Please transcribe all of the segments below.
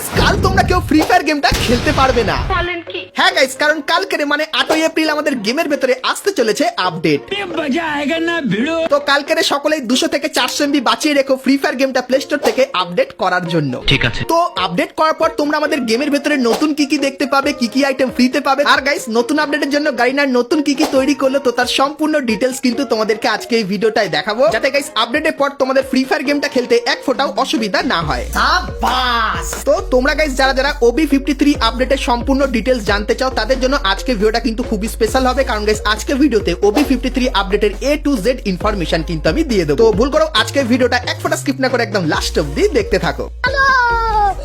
Guys কাল তোমরা কেউ ফ্রি ফায়ার গেমটা খেলতে পারবে না। হ্যাঁ গাইস, কারণ কালকের মানে 8ই এপ্রিল আমাদের গেমের ভেতরে আসতে চলেছে আপডেট। তো কালকের সকলেই 200 থেকে 400 MB বাঁচিয়ে রেখো ফ্রি ফায়ার গেমটা প্লে স্টোর থেকে আপডেট করার জন্য। ঠিক আছে। তো আপডেট করার পর তোমরা আমাদের গেমের ভেতরে নতুন কি কি দেখতে পাবে, কি কি আইটেম ফ্রিতে পাবে, আর গাইস নতুন আপডেটের জন্য গারিনার নতুন কি কি তৈরি করলো তো তার সম্পূর্ণ ডিটেলস কিন্তু তোমাদেরকে আজকে এই ভিডিওটায় দেখাবো, যাতে গাইস আপডেটের পর তোমাদের ফ্রি ফায়ার গেমটা খেলতে এক ফোঁটাও অসুবিধা না হয়। তো তোমরা গাইস যারা যারা OB53 আপডেটের সম্পূর্ণ ডিটেলস জানতে চাও তাদের জন্য আজকে ভিডিওটা কিন্তু খুবই স্পেশাল হবে, কারণ গাইস আজকে ভিডিওতে OB53 আপডেটের A to Z ইনফরমেশন কিন্তু আমি দিয়ে দেবো। তো ভুল করো আজকে ভিডিওটা এক ফোঁটা স্কিপ না করে একদম লাস্ট অবধি দেখতে থাকো।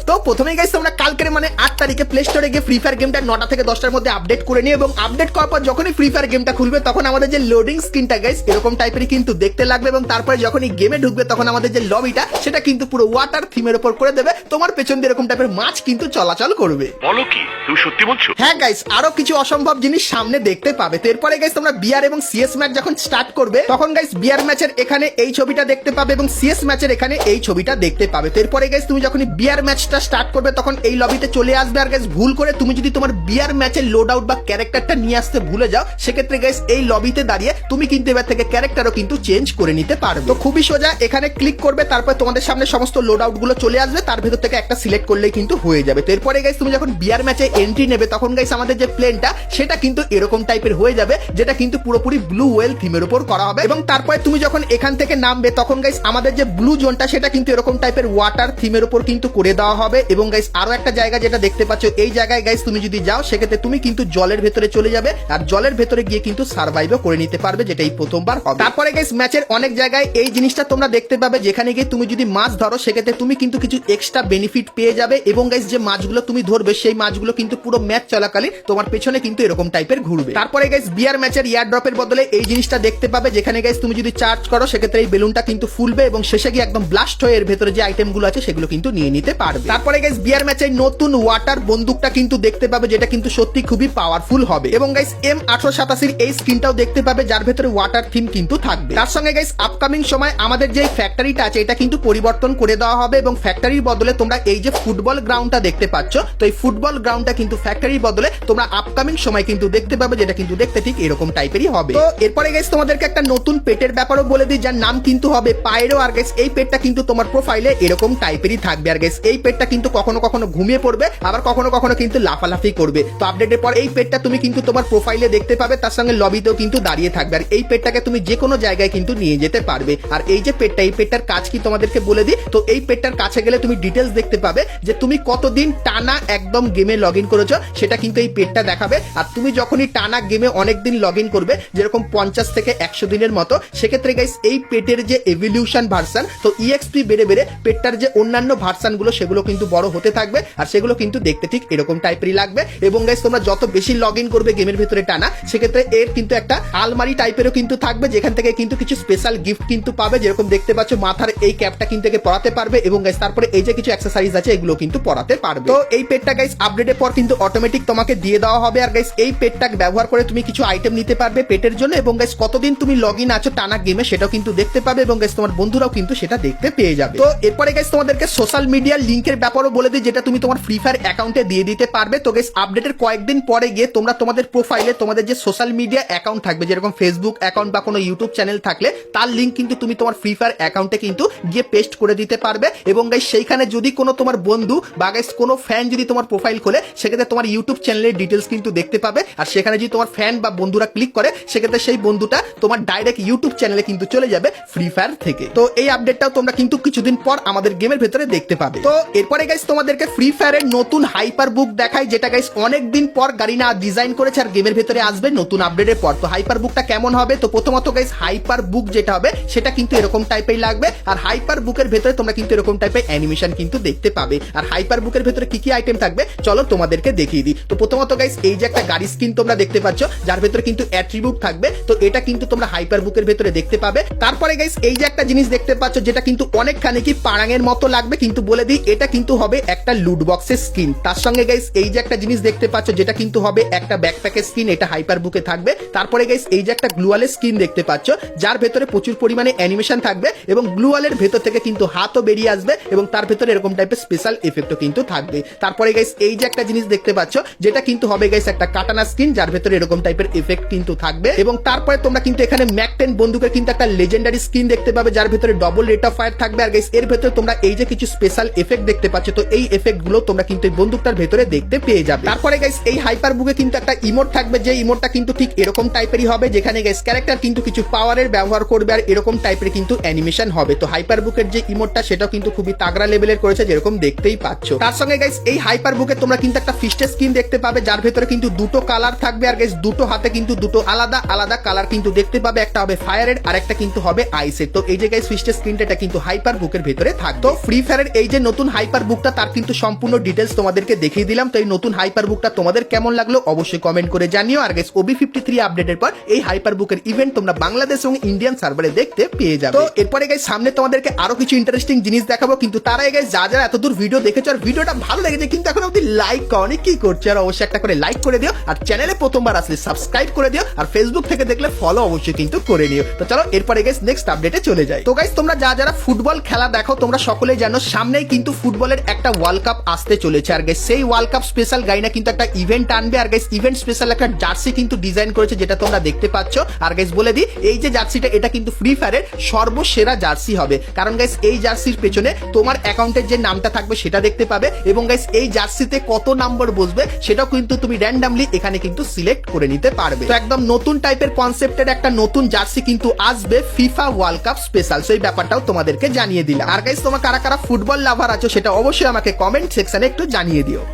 তো প্রথমেই গাইস তোমরা কালকের মানে 8 তারিখে প্লে স্টোরে গিয়ে ফ্রি ফায়ার গেমটা 9টা থেকে 10টার মধ্যে আপডেট করে নিও, এবং আপডেট করার পর যখনই ফ্রি ফায়ার গেমটা খুলবে তখন আমাদের যে লোডিং স্ক্রিনটা গাইস এরকম টাইপেরই কিন্তু দেখতে লাগবে, এবং তারপরে যখনই গেমে ঢুকবে তখন আমাদের যে লবিটা সেটা কিন্তু পুরো ওয়াটার থিমের উপর করে দেবে, তোমার পেছন দিয়ে এরকম টাইপের মাছ কিন্তু চলাচল করবে। বলো কি তুমি সত্যি বলছো? হ্যাঁ গাইস, আরো কিছু অসম্ভব জিনিস সামনে দেখতে পাবে। তো এরপরে গাইস তোমরা বিআর এবং সিএস ম্যাচ যখন স্টার্ট করবে তখন গাইস বিআর ম্যাচের এখানে এই ছবিটা দেখতে পাবে এবং সিএস ম্যাচের এখানে এই ছবিটা দেখতে পাবে। তো এরপরে গাইস তুমি যখনই বিআর ম্যাচটা স্টার্ট করবে তখন এই লবিতে চলে আসবে, আর গাইস ভুল করে তুমি যদি তোমার বিআর ম্যাচের লোড আউট বা ক্যারেক্টারটা নিয়ে আসতে ভুলে যাও সেক্ষেত্রে গাইস এই লবিতে দাঁড়িয়ে তুমি কিন্তু এবার থেকে ক্যারেক্টারও কিন্তু চেঞ্জ করে নিতে পারবে। তো খুবই সোজা, এখানে ক্লিক করবে, তারপর তোমাদের সামনে সমস্ত লোড আউট গুলো চলে আসবে, তার ভেতর থেকে একটা সিলেক্ট করলেই কিন্তু হয়ে যাবে। তো এরপরে গাইস তুমি যখন বিআর ম্যাচে এন্ট্রি নেবে তখন গাইস আমাদের যে প্লেনটা সেটা কিন্তু এরকম টাইপের হয়ে যাবে, যেটা কিন্তু পুরোপুরি ব্লু ওয়েল থিমের উপর করা হবে, এবং তারপরে তুমি যখন এখান থেকে নামবে তখন গাইস আমাদের যে ব্লু জোনটা সেটা কিন্তু এরকম টাইপের ওয়াটার থিমের উপর কিন্তু করে দেওয়া হবে। এবং গাইস আরো একটা জায়গা যেটা দেখতে পাচ্ছ, এই জায়গায় গাইস তুমি যদি যাও সেক্ষেত্রে তুমি কিন্তু জলের ভেতরে চলে যাবে, আর জলের ভেতরে গিয়ে কিন্তু সার্ভাইভও করে নিতে পারবে, যেটা এই প্রথমবার হবে। তারপরে গাইস ম্যাচের অনেক জায়গায় এই জিনিসটা তোমরা দেখতে পাবে, যেখানে গিয়ে তুমি যদি মাছ ধরো সেক্ষেত্রে তুমি কিন্তু কিছু এক্সট্রা বেনিফিট পেয়ে যাবে, এবং গাইস যে মাছগুলো তুমি ধরবে সেই মাছগুলো কিন্তু পুরো ম্যাচ চলাকালীন তোমার পেছনে কিন্তু এরকম টাইপের ঘুরবে। তারপরে গাইস বিআর ম্যাচের এয়ার ড্রপের বদলে এই জিনিসটা দেখতে পাবে, যেখানে গাইস তুমি যদি চার্জ করো সেক্ষেত্রে এই বেলুনটা কিন্তু ফুলবে এবং শেষে গিয়ে একদম ব্লাস্ট হয়ে এর ভেতরে যে আইটেমগুলো আছে সেগুলো কিন্তু নিয়ে নিতে পারবে। তারপরে গাইস বিআর ম্যাচের নতুন ওয়াটার বন্দুকটা কিন্তু দেখতে পাবে, যেটা কিন্তু সত্যি খুবই পাওয়ারফুল হবে, এবং গাইস M887 এই স্ক্রিনটাও দেখতে পাবে যার ভেতরে ওয়াটার থিম কিন্তু থাকবে। তার সঙ্গে গাইস আপকামিং সময় আমাদের যে ফ্যাক্টরিটা আছে এটা কিন্তু পরিবর্তন করে দেওয়া হবে, এবং ফ্যাক্টরির বদলে তোমরা এই যে ফুটবল গ্রাউন্ডটা দেখতে পাচ্ছ, তো এই ফুটবল গ্রাউন্ডটা কিন্তু ফ্যাক্টরির বদলে তোমরা আপকামিং সময় কিন্তু দেখতে পাবে, যেটা কিন্তু দেখতে ঠিক এরকম টাইপেরই হবে। তো এরপরে গাইস তোমাদেরকে একটা নতুন পেটের ব্যাপারও বলে দিই, যার নাম কিন্তু হবে পাইরো, আর গাইস এই পেটটা কিন্তু তোমার প্রোফাইলে এরকম টাইপেরই থাকবে, আর গাইস এই পেটটা কিন্তু কখনো কখনো ঘুমিয়ে পড়বে, আবার কখনো কখনো কিন্তু লাফালাফি করবে। তো আপডেটের পর এই পেটটা তুমি কিন্তু তোমার প্রোফাইলে দেখতে পাবে, তার সঙ্গে লবিতেও কিন্তু দাঁড়িয়ে থাকবে, আর এই পেটটাকে তুমি যে কোনো জায়গায় কিন্তু নিয়ে যেতে পারবে। আর এই যে পেটটা, এই পেটটার কাজ কি তোমাদেরকে বলে দিই, তো এই পেটটার কাছে গেলে তুমি ডিটেলস দেখতে পাবে যে তুমি কতদিন টানা একদম গেমে লগ ইন করেছো সেটা কিন্তু এই পেটটা দেখাবে, আর তুমি যখনই টানা গেমে অনেকদিন লগ ইন করবে যেরকম 50 থেকে 100 দিনের মতো, সেক্ষেত্রে গাইস এই পেটের যে এভলিউশন ভার্সন, তো ইএক্সপি বেড়ে বেড়ে পেটটার যে অন্যান্য ভার্সন গুলো সেগুলো কিন্তু বড় হতে থাকবে, আর সেগুলো কিন্তু দেখতে ঠিক এরকম টাইপেরই লাগবে। এবং গাইস তোমরা যত বেশি লগ ইন করবে গেমের ভেতরে টানা, সেক্ষেত্রে এর কিন্তু একটা আলমারি টাইপেরও কিন্তু থাকবে, যেখান থেকে কিন্তু কিছু স্পেশাল গিফট কিন্তু পাবে, যেরকম দেখতে পাচ্ছ মাথার এই ক্যাপটা কিন্তু একে পরাতে পারবে, এবং গাইস তারপরে এই যে কিছু অ্যাক্সেসরিজ আছে এগুলো কিন্তু পরাতে পারবে। তো এই পেটটা গাইস আপডেটের পর কিন্তু অটোমেটিক তোমাকে দিয়ে দেওয়া হবে, আর গাইস এই পেটটা ব্যবহার করে তুমি কিছু আইটেম নিতে পারবে পেটের জন্য, এবং গাইস কতদিন তুমি লগ ইন আছো টানা গেমে সেটাও কিন্তু দেখতে পাবে, এবং গাইস তোমার বন্ধুরাও কিন্তু সেটা দেখতে পেয়ে যাবে। তো এরপরে গাইস তোমাদেরকে সোশ্যাল মিডিয়া লিংকের ব্যাপারও বলে দিই, যেটা তুমি তোমার ফ্রি ফায়ার অ্যাকাউন্টে দিয়ে দিতে পারবে। তো গাইস আপডেটের কয়েকদিন পরে গিয়ে তোমরা তোমাদের প্রোফাইলে তোমাদের যে সোশ্যাল মিডিয়া অ্যাকাউন্ট থাকবে, যেরকম ফেসবুক অ্যাকাউন্ট বা কোনো ইউটিউব চ্যানেল থাকলে তার লিংক কিন্তু তুমি তোমার ফ্রি ফায়ার অ্যাকাউন্টে কিন্তু গিয়ে পেস্ট করে দিতে পারবে, এবং গাইস সেইখানে যদি কোনো তোমার বন্ধু বা গাইস কোনো ফ্যান যদি তোমার প্রোফাইল খোলে সেক্ষেত্রে তোমার ইউটিউব চ্যানেলের ডিটেলস কিন্তু দেখতে পাবে, আর সেখানে যদি তোমার ফ্যান বা বন্ধুরা ক্লিক করে সেক্ষেত্রে সেই বন্ধুটা তোমার ডাইরেক্ট ইউটিউব চ্যানেলে কিন্তু চলে যাবে ফ্রি ফায়ার থেকে। তো এই আপডেটটাও তোমরা কিন্তু কিছুদিন পর আমাদের গেমের ভেতরে দেখতে পাবে। তো এরপরে গাইস তোমাদেরকে ফ্রি ফায়ারের নতুন হাইপার বুক দেখাই, যেটা গাইস অনেকদিন পর গারিনা ডিজাইন করেছে আর গেমের ভেতরে আসবে নতুন আপডেটের পর। তো হাইপার বুকটা কেমন হবে, তো প্রথমত গাইস হাইপার বুক যেটা হবে সেটা কিন্তু এরকম টাইপের লাগবে, আর হাইপার বুকের ভেতরে তোমরা কিন্তু এরকম টাইপের অ্যানিমেশন কিন্তু দেখতে পাবে। আর হাইপার বুকের ভেতরে কি কি আইটেম থাকবে চলো তোমাদেরকে দেখিয়ে দিই। তো প্রথমত গাইস এই যে একটা গাড়ি স্কিন তোমরা দেখতে পাচ্ছ যার ভেতরে কিন্তু অ্যাট্রিবিউট থাকবে, তো এটা কিন্তু তোমরা হাইপার বুকের ভেতরে দেখতে পাবে। তারপরে গাইস এই যে একটা জিনিস দেখতে পাচ্ছ যেটা কিন্তু অনেকখানি কি পারাঙের মতো লাগবে, কিন্তু বলে দিই এটা কিন্তু হবে একটা লুট বক্সের স্কিন। তার সঙ্গে গাইস এই যে একটা জিনিস দেখতে পাচ্ছ যেটা কিন্তু হবে একটা ব্যাকপ্যাকের স্কিন, এটা হাইপার বুকে থাকবে। তারপরে গাইস এই যে একটা গ্লুয়ালের স্কিন দেখতে পাচ্ছ যার ভেতরে প্রচুর পরিমাণে অ্যানিমেশন থাকবে এবং গ্লুয়ালের ভেতর থেকে কিন্তু হাতও বেরিয়ে আসবে এবং তার ভেতরে এরকম টাইপের স্পেশাল এফেক্টও কিন্তু থাকবে। তারপরে গাইস এই যে একটা জিনিস দেখতে পাচ্ছ যেটা কিন্তু হবে গাইস একটা কাটানা স্কিন যার ভেতরে এরকম টাইপের এফেক্ট কিন্তু থাকবে এবং তারপরে তোমরা কিন্তু এখানে ম্যাক 10 বন্দুকের কিন্তু একটা লেজেন্ডারি স্কিন দেখতে পাবে যার ভেতরে ডবল রেট অফ ফায়ার থাকবে। আর গাইস এর ভেতরে তোমরা এই যে কিছু স্পেশাল এফেক্ট দেখতে পাচ্ছ, তো এই এফেক্ট গুলো তোমরা কিন্তু এই বন্দুকটার ভেতরে দেখতে পেয়ে যাবে। তারপরে গাইস এই হাইপার বুকে কিন্তু একটা ইমোট থাকবে, যে ইমোটটা কিন্তু ঠিক এরকম টাইপেরই হবে, যেখানে গাইস ক্যারেক্টার কিন্তু কিছু পাওয়ারের ব্যবহার করবে আর এরকম টাইপের কিন্তু অ্যানিমেশন হবে। তো হাইপার বুকের যে ইমোটটা সেটাও কিন্তু খুবই তাগড়া লেভেলের করেছে, যেরকম দেখতেই পাচ্ছ। তার সঙ্গে গাইস এই হাইপার বুকে তোমরা কিন্তু একটা ফিস্টের স্কিন দেখতে পাবে যার ভেতরে কিন্তু দুটো কালার থাকবে আর গাইস দুটো হাতে কিন্তু দুটো আলাদা আলাদা কালার কিন্তু দেখতে পাবে, একটা হবে ফায়ারের আর একটা কিন্তু হবে আইসের। তো এই যে গাইস ফিস্টের স্কিনটা এটা কিন্তু হাইপার বুকের ভেতরে থাকবে। তো ফ্রি ফায়ারের এই যে নতুন হাইপার বুকটা তার কিন্তু সম্পূর্ণ ডিটেলস তোমাদেরকে দেখিয়ে দিলাম। তো এই নতুন হাইপার বুকটা তোমাদের কেমন লাগলো অবশ্যই কমেন্ট করে জানিও। আর গাইস OB53 আপডেটের পর এই হাইপার বুকের ইভেন্ট তোমরা বাংলাদেশ এবং ইন্ডিয়ান সার্ভারে দেখতে পেয়ে যাবে। তো এরপরে গাইস সামনে তোমাদেরকে আরো কিছু ইন্টারেস্টিং জিনিস দেখাবো, কিন্তু তার আগে গাইস যারা এতদূর ভিডিও দেখেছো আর ভিডিওটা ভালো লেগেছে কিন্তু এখন অবধি লাইক করনি, কি করছো? আর অবশ্যই একটা করে লাইক করে দিও আর চ্যানেলে প্রথমবার আসলে সাবস্ক্রাইব করে দিও আর ফেসবুক থেকে দেখলে ফলো অবশ্যই কিন্তু করে নিও। তো চলো এরপরে গাইস নেক্সট আপডেটে চলে যাই। তো গাইস তোমরা যারা ফুটবল খেলা দেখো তোমরা সকলেই জানো সামনেই কিন্তু ফুটবলের একটা ওয়ার্ল্ড কাপ আসতে চলেছে। আর গাইস সেই ওয়ার্ল্ড কাপ স্পেশাল গাইনা কিন্তু একটা ইভেন্ট আনবে আর গাইস ইভেন্ট স্পেশাল একটা জার্সি কিন্তু ডিজাইন করেছে যেটা তোমরা দেখতে পাচ্ছ। আর গাইস বলে দিই এই যে জার্সিটা এটা কিন্তু ফ্রি ফায়ারের সর্বসেরা জার্সি হবে, কারণ গাইস এই জার্সির পেছনে তোমার অ্যাকাউন্টের যে নামটা থাকবে সেটা দেখতে পাবে এবং গাইস এই জার্সিতে কত নাম্বার বসবে সেটাও কিন্তু তুমি র্যান্ডমলি এখানে কিন্তু সিলেক্ট করে নিতে পারবে। তো একদম নতুন টাইপের কনসেপ্টের একটা নতুন জার্সি কিন্তু আসবে ফিফা ওয়ার্ল্ড কাপ স্পেশাল, সেই ব্যাপারটাও তোমাদেরকে জানিয়ে দিলাম। আর গাইস তোমরা কারা কারা ফুটবল লাভার আছো সেটা অবশ্যই আমাকে কমেন্ট সেকশনে একটু জানিয়ে দিও।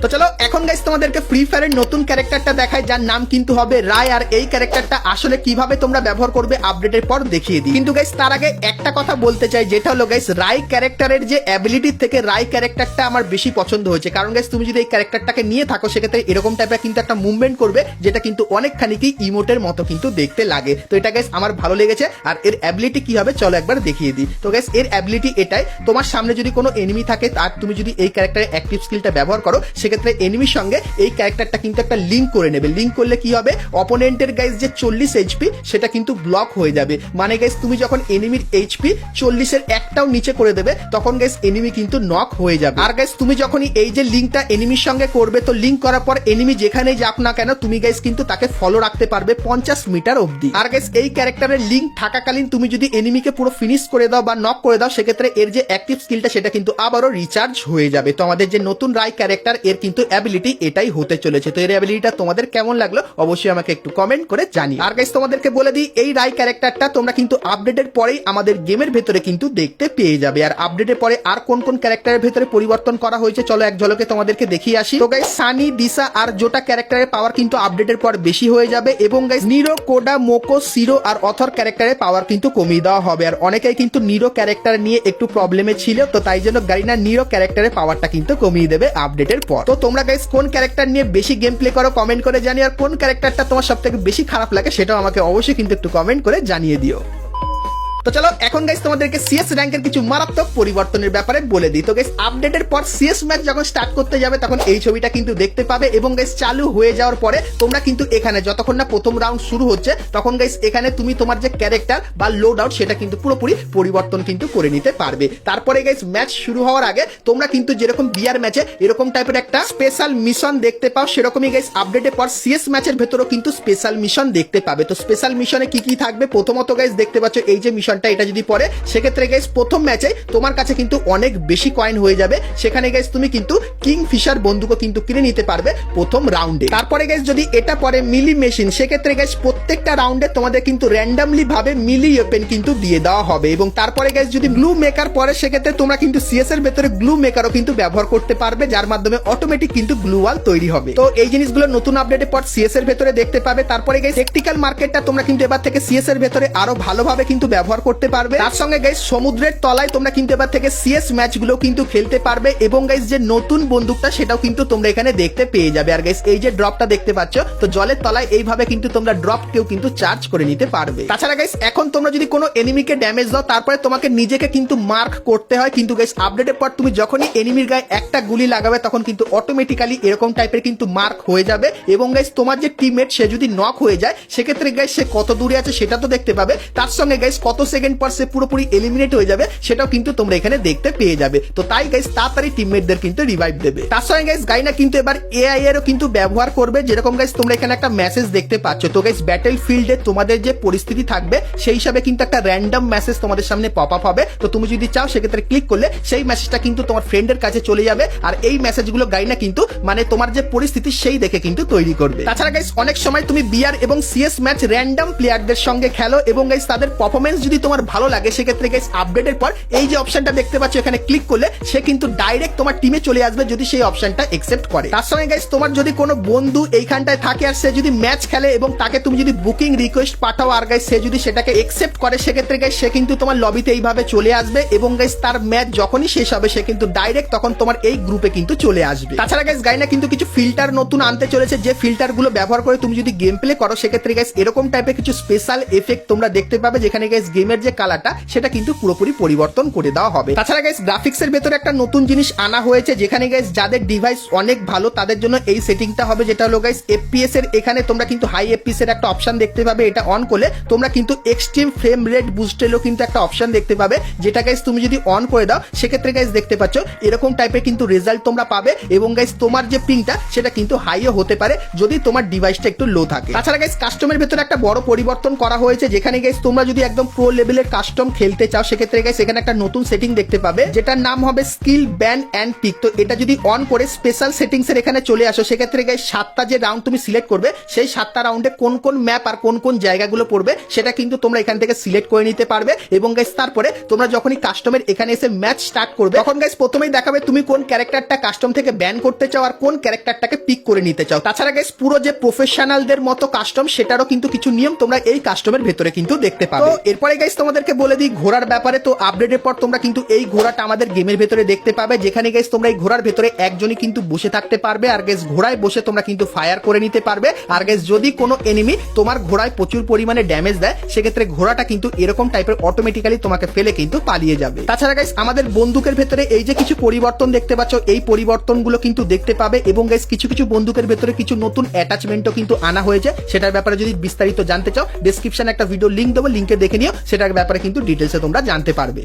তো চলো এখন গাইস তোমাদেরকে ফ্রি ফায়ারের নতুন ক্যারেক্টারটা দেখায় যার নাম কিন্তু হবে রায়। আর এই ক্যারেক্টারটা আসলে কিভাবে তোমরা ব্যবহার করবে আপডেটের পর দেখিয়ে দিই। কিন্তু গাইস তার আগে একটা কথা বলতে চাই, যেটা হলো গাইস রায় ক্যারেক্টারের যে অ্যাবিলিটি থেকে রায় ক্যারেক্টারটা আমার বেশি পছন্দ হয়েছে, কারণ গাইস তুমি যদি এই ক্যারেক্টারটাকে নিয়ে থাকো সেক্ষেত্রে এরকম টাইপের কিন্তু একটা মুভমেন্ট করবে যেটা কিন্তু অনেকখানি কি ইমোটের মতো কিন্তু দেখতে লাগে। তো এটা গাইস আমার ভালো লেগেছে। আর এর অ্যাবিলিটি কি হবে চলো একবার দেখিয়ে দিই। তো গাইস এর অ্যাবিলিটি এটাই, তোমার সামনে যদি কোনো এনিমি থাকে আর তুমি যদি এই ক্যারেক্টারের অ্যাক্টিভ স্কিলটা ব্যবহার করো সেক্ষেত্রে এনিমির সঙ্গে এই ক্যারেক্টারটা কিন্তু একটা লিঙ্ক করে নেবে। লিঙ্ক করলে কি হবে, অপোনেন্টের গাইস যে 40 এইচপি সেটা কিন্তু ব্লক হয়ে যাবে। মানে গাইস তুমি যখন এনিমির এইচপি 40-এর একটাও নিচে করে দেবে তখন গাইস এনিমি কিন্তু নক হয়ে যাবে। আর গাইস তুমি যখনই এই যে লিঙ্কটা এনিমির সঙ্গে করবে তো লিঙ্ক করার পর এনিমি যেখানেই যাক না কেন তুমি গাইস কিন্তু তাকে ফলো রাখতে পারবে 50 মিটার অবধি। আর গাইস এই ক্যারেক্টারের লিঙ্ক থাকাকালীন তুমি যদি এনিমিকে পুরো ফিনিশ করে দাও বা নক করে দাও সেক্ষেত্রে এর যে অ্যাক্টিভ স্কিলটা সেটা কিন্তু আবারও রিচার্জ হয়ে যাবে। তো আমাদের যে নতুন রায় ক্যারেক্টার এর কিন্তু অ্যাবিলিটি এটাই হতে চলেছে। তো এর অ্যাবিলিটিটা তোমাদের কেমন লাগলো অবশ্যই আমাকে একটু কমেন্ট করে জানিও। আর গাইস তোমাদেরকে বলে দিই এই রায় ক্যারেক্টারটা তোমরা কিন্তু আপডেটের পরেই আমাদের গেমের ভেতরে কিন্তু দেখতে পেয়ে যাবে। আর আপডেটের পরে আর কোন কোন ক্যারেক্টারের ভেতরে পরিবর্তন করা হয়েছে চলো এক ঝলকে তোমাদেরকে দেখিয়ে আসি। তো গাইস সানি, দিশা আর জোটা ক্যারেক্টারের পাওয়ার কিন্তু আপডেটের পর বেশি হয়ে যাবে এবং গাইস নিরো, কোডা, মোকো, সিরো আর অথর ক্যারেক্টারের পাওয়ার কিন্তু কমিয়ে দেওয়া হবে। আর অনেকেই কিন্তু নিরো ক্যারেক্টার নিয়ে একটু প্রবলেমে ছিল, তো তাই জন্য গারিনা নিরো ক্যারেক্টারের পাওয়ারটা কিন্তু কমিয়ে দেবে আপডেটের পর। তো তোমরা গাইস কোন ক্যারেক্টার নিয়ে বেশি গেম প্লে করো কমেন্ট করে জানিও, আর কোন ক্যারেক্টারটা তোমার সবথেকে বেশি খারাপ লাগে সেটাও আমাকে অবশ্যই কিন্তু একটু কমেন্ট করে জানিয়ে দিও। তো চলো এখন গাইস তোমাদেরকে সিএস র্যাঙ্কের কিছু মারাত্মক পরিবর্তনের ব্যাপারে বলে দিই। তো গাইস আপডেটের পর সিএস ম্যাচ যখন স্টার্ট করতে যাবে তখন এই ছবিটা কিন্তু দেখতে পাবে এবং গাইস চালু হয়ে যাওয়ার পরে তোমরা কিন্তু এখানে যতক্ষণ না প্রথম রাউন্ড শুরু হচ্ছে তখন গাইস এখানে তুমি তোমার যে ক্যারেক্টার বা লোড আউট সেটা কিন্তু পুরোপুরি পরিবর্তন কিন্তু করে নিতে পারবে। তারপরে গাইস ম্যাচ শুরু হওয়ার আগে তোমরা কিন্তু যেরকম বিয়ার ম্যাচে এরকম টাইপের একটা স্পেশাল মিশন দেখতে পাও সেরকমই গাইস আপডেটের পর সিএস ম্যাচের ভেতরেও কিন্তু স্পেশাল মিশন দেখতে পাবে। তো স্পেশাল মিশনে কি কি থাকবে প্রথমত গাইস দেখতে পাচ্ছ এই যে মিশনটা, এটা যদি পরে সেক্ষেত্রে গাইস প্রথম ম্যাচে তোমার কাছে কিন্তু অনেক বেশি কয়েন হয়ে যাবে, সেখানে গাইস তুমি কিন্তু কিং ফিশার বন্দুকও কিন্তু কিনে নিতে পারবে প্রথম রাউন্ডে। তারপরে গাইস যদি এটা পরে মিলি মেশিন সেক্ষেত্রে গাইস প্রত্যেকটা রাউন্ডে তোমাদের কিন্তু র্যান্ডমলি ভাবে মিলি ওপেন কিন্তু দিয়ে দেওয়া হবে এবং তারপরে গাইস যদি গ্লু মেকার পরে সেক্ষেত্রে তোমরা কিন্তু সিএস এর ভেতরে গ্লু মেকারও কিন্তু ব্যবহার করতে পারবে যার মাধ্যমে অটোমেটিক কিন্তু গ্লু ওয়াল তৈরি হবে। তো এই জিনিসগুলো নতুন আপডেটের পর সিএস এর ভেতরে দেখতে পাবে। তারপরে গাইস টেকটিক্যাল মার্কেটটা তোমরা কিন্তু এবার থেকে সিএস এর ভেতরে আরো ভালোভাবে কিন্তু ব্যবহার করতে পারবে। তার সঙ্গে গাইস সমুদ্রের তলায় তোমরা কিন্তু এবার থেকে সিএস ম্যাচ গুলো কিন্তু খেলতে পারবে এবং গাইস যে নতুন বন্দুকটা সেটাও কিন্তু তোমরা এখানে দেখতে পেয়ে যাবে। আর গাইস এই যে ড্রপটা দেখতে পাচ্ছ, তো জলের তলায় এইভাবে কিন্তু তোমরা ড্রপ কেউ কিন্তু চার্জ করে নিতে পারবে। তাছাড়া গাইস এখন তোমরা যদি কোনো এনিমিকে ড্যামেজ দাও তারপরে তোমাকে নিজেকে কিন্তু মার্ক করতে হয়, কিন্তু গাইস আপডেটের পর তুমি যখনই এনিমির গায়ে একটা গুলি লাগাবে তখন কিন্তু অটোমেটিক্যালি এরকম টাইপের কিন্তু মার্ক হয়ে যাবে এবং গাইস তোমার যে টিমমেট সে যদি নক হয়ে যায় সেক্ষেত্রে গাইস সে কত দূরে আছে সেটা তো দেখতে পাবে, তার সঙ্গে গাইস কত সেকেন্ড পর সে পুরোপুরি এলিমিনেট হয়ে যাবে সেটাও কিন্তু তোমরা এখানে দেখতে পেয়ে যাবে। তো তাই গাইস তাড়াতাড়ি টিমমেটদের কিন্তু রিভাইভ দেবে। তার সঙ্গে গাইস গাইনা কিন্তু এবার এআই এরও কিন্তু ব্যবহার করবে, যেরকম গাইস তোমরা এখানে একটা মেসেজ দেখতে পাচ্ছ। তো গাইস ব্যাটল ফিল্ডে তোমাদের যে পরিস্থিতি থাকবে সেই হিসাবে কিন্তু একটা র্যান্ডম মেসেজ তোমাদের সামনে পপ আপ হবে। তো তুমি যদি চাও সেক্ষেত্রে ক্লিক করলে সেই মেসেজটা কিন্তু তোমার ফ্রেন্ডের কাছে চলে যাবে, আর এই মেসেজগুলো গাইনা কিন্তু মানে তোমার যে পরিস্থিতি সেই দেখে কিন্তু তৈরি করবে। তাছাড়া গাইস অনেক সময় তুমি বিআর এবং সিএস ম্যাচ র্যান্ডম প্লেয়ারদের সঙ্গে খেলো এবং গাইস তাদের পারফরম্যান্স যদি তোমার ভালো লাগে সেক্ষেত্রে গাইস আপডেটের পর এই যে অপশনটা দেখতে পাচ্ছ এখানে ক্লিক করলে সে কিন্তু ডাইরেক্ট তোমার টিমে চলে আসবে যদি সেই অপশনটা একসেপ্ট করে। তার সঙ্গে গাইস তোমার যদি কোনো বন্ধু এইখানটায় থাকে আর সে যদি ম্যাচ খেলে এবং তাকে তুমি যদি বুকিং রিকোয়েস্ট পাঠাও আর গাইস সে যদি সেটাকে একসেপ্ট করে সেক্ষেত্রে গাইস সে কিন্তু তোমার লবিতে এইভাবে চলে আসবে এবং গাইস তার ম্যাচ যখনই শেষ হবে সে কিন্তু ডাইরেক্ট তখন তোমার এই গ্রুপে কিন্তু চলে আসবে। তাছাড়া গাইস গাইনা কিন্তু কিছু ফিল্টার নতুন আনতে চলেছে, যে ফিল্টার গুলো ব্যবহার করে তুমি যদি গেম প্লে করো সেক্ষেত্রে গাইস এরকম টাইপের কিছু স্পেশাল এফেক্ট তোমরা দেখতে পাবে, যেখানে গাইস গেমের যে কালারটা সেটা কিন্তু পুরোপুরি পরিবর্তন করে দেওয়া হবে। তাছাড়া গাইস গ্রাফিক্সের ভেতরে একটা নতুন জিনিস আনা হয়েছে, যেখানে গাইস যাদের ডিভাইস অনেক ভালো তাদের জন্য এই সেটিংটা হবে, যেটা হলো গাইস এফপিএস এর এখানে তোমরা কিন্তু হাই এফপিএস এর একটা অপশন দেখতে পাবে। এটা অন করলে তোমরা কিন্তু এক্সট্রিম ফ্রেম রেট বুস্টেরও কিন্তু একটা অপশন দেখতে পাবে, যেটা গাইস তুমি যদি অন করে দাও সেক্ষেত্রে গাইস দেখতে পাচ্ছ এরকম টাইপের কিন্তু রেজাল্ট তোমরা পাবে এবং গাইস তোমার যে পিংটা সেটা কিন্তু হাইও হতে পারে যদি তোমার ডিভাইসটা একটু লো থাকে। তাছাড়া গাইস কাস্টমের ভেতরে একটা বড় পরিবর্তন করা হয়েছে, যেখানে গাইস তোমরা যদি একদম প্রো লেভেলের কাস্টম খেলতে চাও সেক্ষেত্রে গাইস এখানে একটা নতুন সেটিং দেখতে পাবে, যেটার নাম হবে স্কিল ব্যান এন্ড পিক। তো এটা যদি অন করে স্পেশাল সেটিংস এর এখানে চলে আসো সেক্ষেত্রে গাইস 7টা যে রাউন্ড তুমি সিলেক্ট করবে সেই 7টা রাউন্ডে কোন কোন ম্যাপ আর কোন কোন জায়গাগুলো পড়বে সেটা কিন্তু তোমরা এখান থেকে সিলেক্ট করে নিতে পারবে এবং গাইস তারপরে তোমরা যখনই কাস্টমের এখানে এসে ম্যাচ স্টার্ট করবে তখন গাইস প্রথমেই দেখাবে তুমি কোন ক্যারেক্টারটা কাস্টম থেকে ব্যান করতে চাও আর কোন ক্যারেক্টারটাকে পিক করে নিতে চাও। তাছাড়া গাইস পুরো যে প্রফেশনালদের মতো কাস্টম সেটারও কিন্তু কিছু নিয়ম তোমরা এই কাস্টমের ভেতরে কিন্তু দেখতে পাবে। তো এরপরে গাইস তোমাদেরকে বলে দিই ঘোড়ার ব্যাপারে। তো আপডেটের পর তোমরা কিন্তু এই ঘোড়াটা আমাদের গেমের ভেতরে দেখতে পাবে, যেখানে গাইস তোমরা এই ঘোড়ার ভেতরে একজনই কিন্তু বসে থাকতে পারবে আর গাইস ঘোড়ায় বসে তোমরা কিন্তু ফায়ার করে নিতে পারবে। আর গাইস যদি কোনো এনিমি তোমার ঘোড়ায় প্রচুর পরিমাণে ড্যামেজ দেয় সেক্ষেত্রে ঘোড়াটা কিন্তু এরকম টাইপের অটোমেটিক্যালি তোমাকে ফেলে কিন্তু পালিয়ে যাবে। তাছাড়া গাইস আমাদের বন্দুকের ভেতরে এই যে কিছু পরিবর্তন দেখতে পাচ্ছ এই পরিবর্তনগুলো কিন্তু দেখতে পাবে এবং গাইস কিছু কিছু বন্দুকের ভেতরে কিছু নতুন অ্যাটাচমেন্টও কিন্তু আনা হয়েছে, সেটার ব্যাপারে যদি বিস্তারিত জানতে চাও ডেসক্রিপশনে একটা ভিডিও লিংক দেবো, লিংকে দেখে নিও, সেটার ব্যাপারে কিন্তু ডিটেলসে তোমরা জানতে পারবে।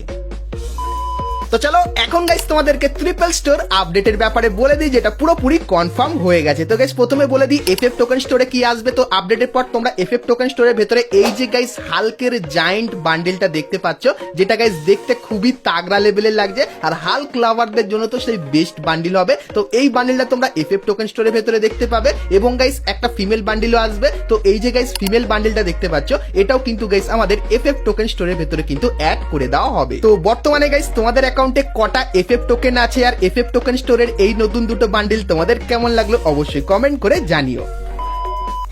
তো চলো এখন গাইস তোমাদেরকে ট্রিপল স্টোর আপডেটের ব্যাপারে বলে দিই, যেটা পুরোপুরি কনফার্ম হয়ে গেছে। তো গাইস প্রথমে বলে দিই এফএফ টোকেন স্টোরে কি আসবে। তো আপডেটের পর তোমরা এফএফ টোকেন স্টোরের ভেতরে এই যে গাইস হাল্কের জায়ান্ট বান্ডেলটা দেখতে পাচ্ছ, যেটা গাইস দেখতে খুবই তাগড়া লেভেলের লাগছে আর হাল্ক লাভারদের জন্য তো সেই বেস্ট বান্ডিল হবে। তো এই বান্ডিলটা তোমরা এফএফ টোকেন স্টোরের ভেতরে দেখতে পাবে এবং গাইস একটা ফিমেল বান্ডিলও আসবে। তো এই যে গাইস ফিমেল বান্ডিলটা দেখতে পাচ্ছ এটাও কিন্তু গাইস আমাদের এফএফ টোকেন স্টোরের ভেতরে কিন্তু অ্যাড করে দেওয়া হবে। তো বর্তমানে গাইস তোমাদের অ্যাকাউন্টে কটা এফএফ টোকেন আছে আর এফএফ টোকেন স্টোরের এই নতুন দুটো বান্ডিল তোমাদের কেমন লাগলো অবশ্যই কমেন্ট করে জানিও।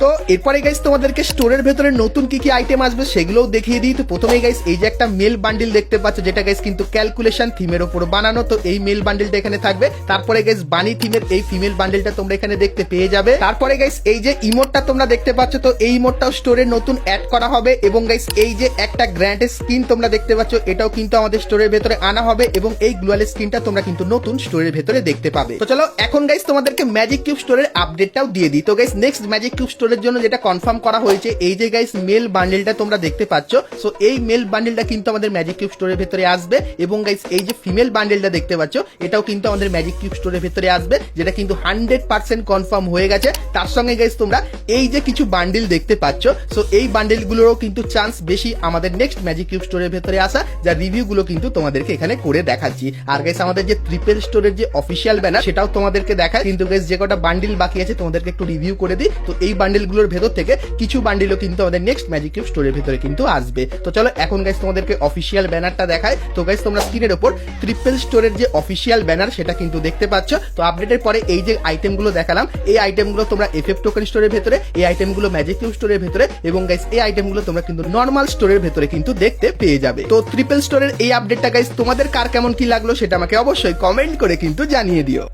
তো এরপরে গাইস তোমাদেরকে স্টোরের ভেতরে নতুন কি কি আইটেম আসবে সেগুলোও দেখিয়ে দিই। তো প্রথমেই গাইস এই যে একটা মেল বান্ডিল দেখতে পাচ্ছ, যেটা গাইস কিন্তু ক্যালকুলেশন থিমের উপর বানানো। তো এই মেল বান্ডিলটা এখানে থাকবে। তারপরে গাইস বানি থিমের এই ফিমেল বান্ডিলটা তোমরা এখানে দেখতে পেয়ে যাবে। তারপরে গাইস এই যে ইমোটটা তোমরা দেখতে পাচ্ছ, তো এই ইমোটটাও স্টোরে নতুন অ্যাড করা হবে এবং গাইস এই যে একটা গ্র্যান্ড স্কিন তোমরা দেখতে পাচ্ছ এটাও কিন্তু আমাদের স্টোরের ভেতরে আনা হবে এবং এই গ্লোয়াল স্কিনটা তোমরা কিন্তু নতুন স্টোরের ভেতরে দেখতে পাবে। তো চলো এখন গাইস তোমাদেরকে ম্যাজিক কিউব স্টোরের আপডেটটাও দিয়ে দিই। তো গাইস নেক্সট ম্যাজিক কিউব স্টোরের জন্য যেটা কনফার্ম করা হয়েছে এই যে গাইস মেল বান্ডেলটা তোমরা দেখতে পাচ্ছ, সো এই মেল বান্ডেলটা কিন্তু আমাদের ম্যাজিক কিউব স্টোরের ভেতরে আসবে এবং গাইস এই যে ফিমেল বান্ডেলটা দেখতে পাচ্ছ এটাও কিন্তু আমাদের ম্যাজিক কিউব স্টোরের ভেতরে আসবে, যেটা কিন্তু 100% কনফার্ম হয়ে গেছে। তার সঙ্গে গাইস তোমরা এই যে কিছু বান্ডেল দেখতে পাচ্ছ, সো এই বান্ডেলগুলোরও কিন্তু চান্স বেশি আমাদের নেক্সট ম্যাজিক কিউব স্টোরের ভেতরে আসা, যার রিভিউগুলো কিন্তু তোমাদেরকে এখানে করে দেখাচ্ছি। আর গাইস আমাদের যে ট্রিপল স্টোরের যে অফিসিয়াল ব্যানার সেটাও তোমাদেরকে দেখায়, কিন্তু গাইস যে কটা বান্ডেল বাকি আছে তোমাদেরকে একটু রিভিউ করে দিই। তো এই বান্ডেল বান্ডিলগুলোর ভেতর থেকে কিছু বান্ডিলও কিন্তু আমাদের নেক্সট ম্যাজিক কিউব স্টোরের ভেতরে কিন্তু আসবে। তো চলো এখন গাইস তোমাদেরকে অফিসিয়াল ব্যানারটা দেখায়। তো গাইস তোমরা স্ক্রিনের উপর ট্রিপল স্টোরের যে অফিসিয়াল ব্যানার সেটা কিন্তু দেখতে পাচ্ছ। তো আপডেটের পরে এই যে আইটেমগুলো দেখালাম, এই আইটেমগুলো তোমরা এফএফ টোকেন স্টোরের ভেতরে, এই আইটেমগুলো ম্যাজিক কিউব স্টোরের ভেতরে এবং গাইস এই আইটেমগুলো তোমরা কিন্তু নর্মাল স্টোরের ভেতরে কিন্তু দেখতে পেয়ে যাবে। তো ট্রিপল স্টোরের এই আপডেটটা গাইস তোমাদের কার কেমন কি লাগলো সেটা আমাকে অবশ্যই কমেন্ট করে কিন্তু জানিয়ে দিও।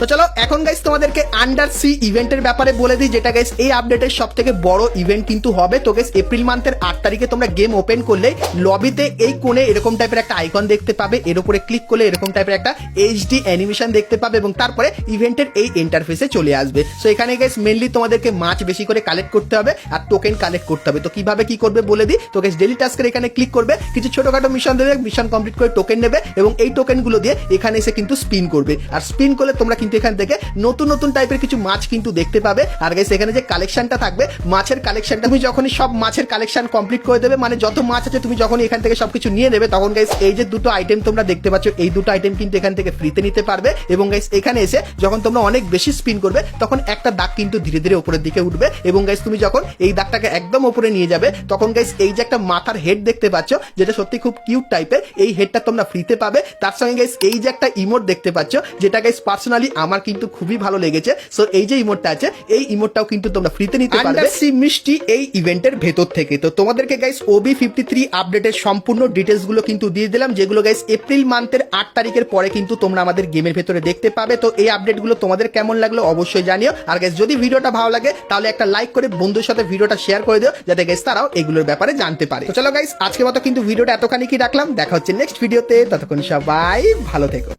তো চলো এখন গাইস তোমাদেরকে আন্ডার সি ইভেন্টের ব্যাপারে বলে দিই, যেটা গাইস এই আপডেটের সব থেকে বড় ইভেন্ট কিন্তু হবে। তো গাইস এপ্রিল মান্থের 8 তারিখে তোমরা গেম ওপেন করলে লবিতে এই কোণে এরকম টাইপের একটা আইকন দেখতে পাবে, এর উপরে ক্লিক করলে এরকম টাইপের একটা এইচডি অ্যানিমেশন দেখতে পাবে এবং তারপরে ইভেন্টের এই ইন্টারফেসে চলে আসবে। সো এখানে গাইস মেইনলি তোমাদেরকে মাছ বেশি করে কালেক্ট করতে হবে আর টোকেন কালেক্ট করতে হবে। তো কিভাবে কি করবে বলে দিই। তো গাইস ডেইলি টাস্কের এখানে ক্লিক করবে, কিছু ছোটখাটো মিশন দেবে, মিশন কমপ্লিট করে টোকেন নেবে এবং এই টোকেনগুলো দিয়ে এখানে এসে কিন্তু স্পিন করবে। আর স্পিন করলে তোমরা কিন্তু এখান থেকে নতুন নতুন টাইপের কিছু মাছ কিন্তু দেখতে পাবে। আর গাইস এখানে যে কালেকশনটা থাকবে, মাছের কালেকশনটা তুমি যখনই সব মাছের কালেকশন কমপ্লিট করে দেবে, মানে যত মাছ আছে তুমি যখন এখান থেকে সবকিছু নিয়ে নেবে, তখন গাইস এই যে দুটো আইটেম তোমরা দেখতে পাচ্ছ, এই দুটো আইটেম কিন্তু এখান থেকে ফ্রিতে নিতে পারবে। এবং গাইস এখানে এসে যখন তোমরা অনেক বেশি স্পিন করবে তখন একটা দাগ কিন্তু ধীরে ধীরে উপরের দিকে উঠবে এবং গাইস তুমি যখন এই দাগটাকে একদম উপরে নিয়ে যাবে তখন গাইস এই যে একটা মাথার হেড দেখতে পাচ্ছ, যেটা সত্যি খুব কিউট টাইপের, এই হেডটা তোমরা ফ্রিতে পাবে। তার সঙ্গে গাইস এই যে একটা ইমোট দেখতে পাচ্ছ, যেটা গাইস পার্সোনালি আমার কিন্তু খুবই ভালো লেগেছে। সো এই যে ইমোটটা আছে, এই ইমোটটাও কিন্তু তোমরা ফ্রিতে নিতে পারবে আন্ডার সি মিষ্টি এই ইভেন্টের ভেতর থেকে। তো তোমাদেরকে গাইস OB53 আপডেটের সম্পূর্ণ ডিটেলস গুলো কিন্তু দিয়ে দিলাম, যেগুলো গাইস এপ্রিল মান্থের 8 তারিখের পরে কিন্তু তোমরা আমাদের গেমের ভেতরে দেখতে পাবে। তো এই আপডেটগুলো তোমাদের কেমন লাগলো অবশ্যই জানিও। আর গাইস যদি ভিডিওটা ভালো লাগে তাহলে একটা লাইক করে বন্ধুদের সাথে ভিডিওটা শেয়ার করে দিও, যাতে গাইস তারাও এগুলোর ব্যাপারে জানতে পারে। তো চলো গাইস আজকের মতো কিন্তু ভিডিওটা এতখানি কি রাখলাম, দেখা হচ্ছে নেক্সট ভিডিওতে। ততক্ষণ সবাই ভালো থেকো।